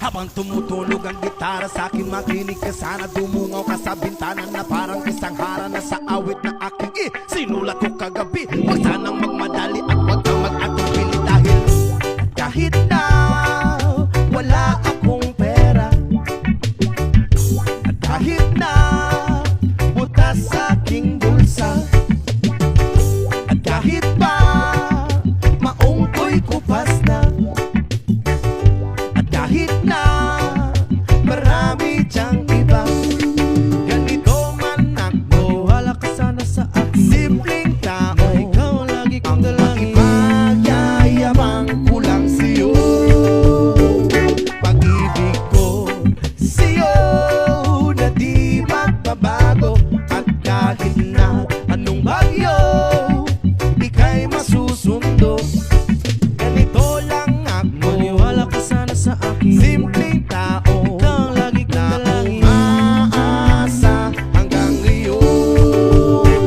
Habang tumutunog ang gitara sa akin, makinig ka sana. Dumungaw ka sa bintana na parang isang harana sa awit na aking sinulat ko kagabi. Huwag sanang magmadali at huwag kang mag-atubili dahil kahit na wala akong pera, at kahit na butas sa aking bulsa, at kahit pa maong ko'y kupas na, at kahit na marami diyang iba, ganito man ako, wala ka sana sa akin. Simpleng tao, ikaw ang lagi kong dalangin. Magyayabang ko lang sa'yo, pag-ibig ko sa'yo na di magbabago. At kahit na anong bagyo, ika'y masusundo. Ganito lang ako, maniwala ka sana sa akin. Simpleng tao, ikaw ang lagi kong dalangin. Umaasa hanggang ngayon.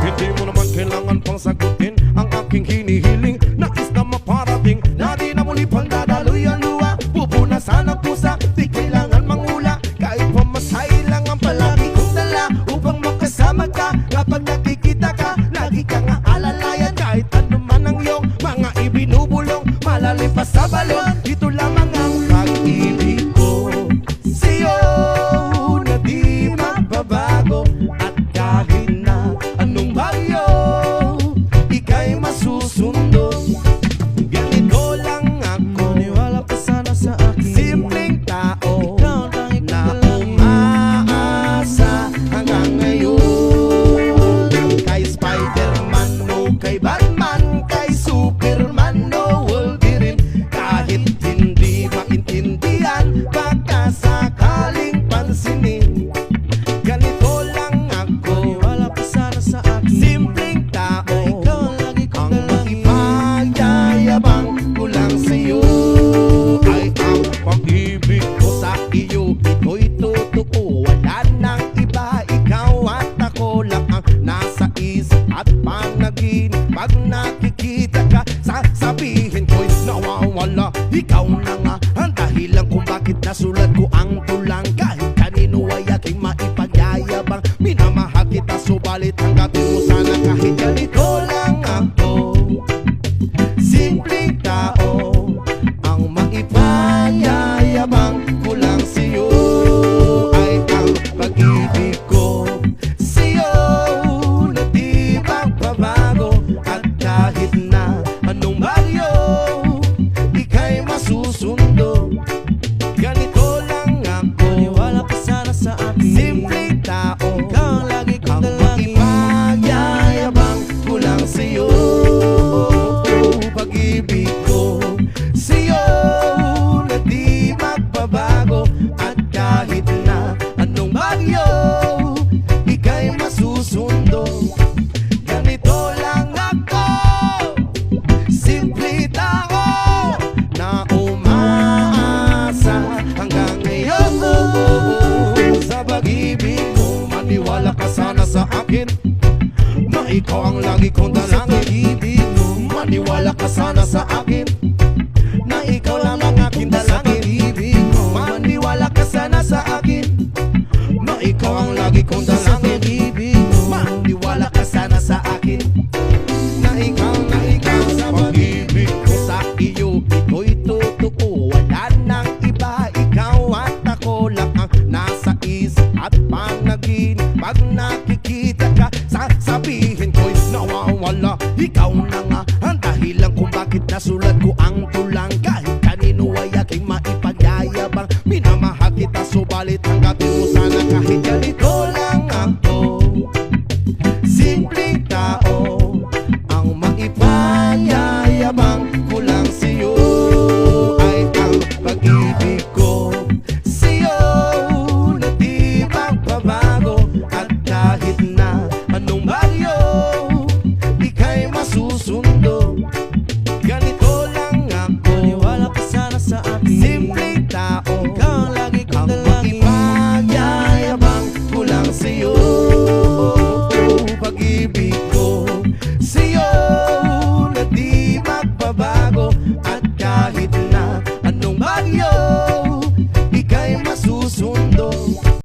Hindi mo naman kailangan pang sagutin ang aking hinihiling. Nais na maparating na di na muli pang dadaloy ang luha. Pupunasan ang pusa, di kailangan mangula. Kahit pamasahe lang ang palagi kong dala upang makasama ka. Kapag nakikita ka, lagi kang aalalayan. Kahit ano man ang iyong mga ibinubulong, malalim pa sa balon, ito lamang ang pag-ibig ko sa'yo na di magbabago. At kahit na anong bagyo, ika'y masusundo. Ganito lang ako, maniwala ka sana sa akin. Simpleng tao, ikaw ang lagi kong dalangin. Umaasa hanggang ngayon. Kay Spider-Man o kay Batman, kay Superman o Wolverine, kahit hindi maintindihan, baka sakaling pansinin. Ganito lang ako, maniwala ka sana sa akin. Simpleng tao, ikaw ang lagi kong dalangin. Magyayabang ko lang sa'yo ay ang pag-ibig ko sa iyo. Ito'y totoo, wala nang iba. Ikaw at ako lang ang nasa isip at panaginip. Pag nakikita ka, sasabihin ko'y nawawala. Ikaw na nga ang dahilan kung bakit nasulat ko ang tulang. Kahit kanino ay aking maipagyayabang, minamahal kita subalit tanggapin mo sana kahit ganito lang ako. Simpleng tao, ang maipagyayabang ko lang sa'yo ay ang pag-ibig ko sa'yo na di magbabago. At kahit na anong bagyo, ika'y masusundo. Ganito lang ako, maniwala ka sana sa akin. Simpleng tao, ikaw ang lagi kong dalangin. Magyayabang ko lang sa'yo, pag-ibig ko sa'yo na di magbabago. At kahit na anong bagyo, ika'y masusundo. Ganito lang ako, simple tao na umaasa hanggang ngayon. Sa pag-ibig mo, maniwala ka sana sa akin, na ikaw ang lagi kong dalangin. Maniwala ka sana sa akin, na ikaw lang ang aking dalangin. Maniwala ka sana sa akin, na ikaw ang lagi kong dalangin. Maniwala ka sana sa akin, na ikaw sa pag-ibig ko sa iyo. Ito'y totoo, wala nang iba. Ikaw at ako lang ang nasa isip at panaginip. Pag nakikita ka, sasabihin ko'y nawawala. Ikaw na nga ang dahilan kung bakit nasulat ko ang tulang. Kahit kanino ay aking maipagyayabang, minamahal kita subalit tanggapin mo sana kahit ganito